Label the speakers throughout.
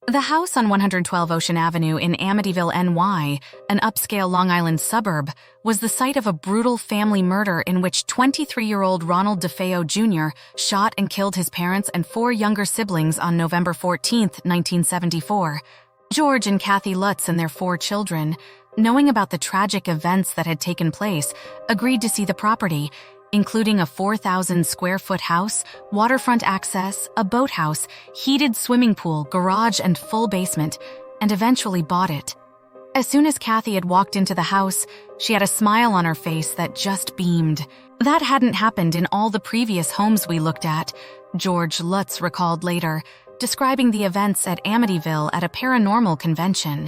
Speaker 1: The house on 112 Ocean Avenue in Amityville, NY, an upscale Long Island suburb, was the site of a brutal family murder in which 23-year-old Ronald DeFeo Jr. shot and killed his parents and 4 younger siblings on November 14, 1974. George and Kathy Lutz and their 4 children, knowing about the tragic events that had taken place, agreed to see the property, including a 4,000-square-foot house, waterfront access, a boathouse, heated swimming pool, garage, and full basement, and eventually bought it. As soon as Kathy had walked into the house, she had a smile on her face that just beamed. That hadn't happened in all the previous homes we looked at, George Lutz recalled later, describing the events at Amityville at a paranormal convention.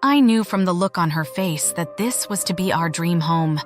Speaker 1: I knew from the look on her face that this was to be our dream home.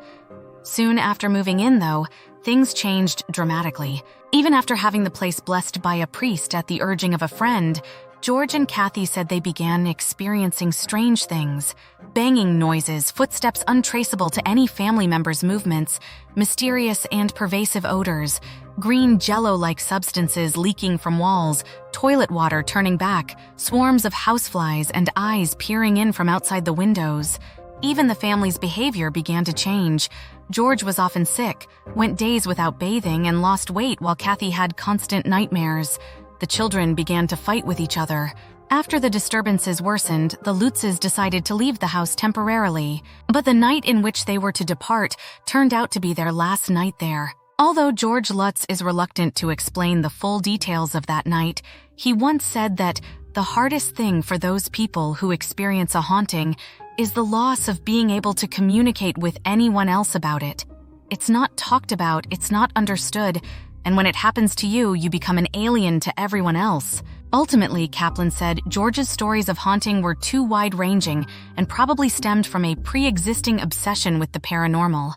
Speaker 1: Soon after moving in, though, things changed dramatically. Even after having the place blessed by a priest at the urging of a friend, George and Kathy said they began experiencing strange things. Banging noises, footsteps untraceable to any family member's movements, mysterious and pervasive odors, green jello-like substances leaking from walls, toilet water turning back, swarms of houseflies and eyes peering in from outside the windows. Even the family's behavior began to change. George was often sick, went days without bathing, and lost weight while Kathy had constant nightmares. The children began to fight with each other. After the disturbances worsened, the Lutzes decided to leave the house temporarily. But the night in which they were to depart turned out to be their last night there. Although George Lutz is reluctant to explain the full details of that night, he once said that the hardest thing for those people who experience a haunting is the loss of being able to communicate with anyone else about it. It's not talked about, it's not understood, and when it happens to you, you become an alien to everyone else. Ultimately, Kaplan said, George's stories of haunting were too wide-ranging and probably stemmed from a pre-existing obsession with the paranormal.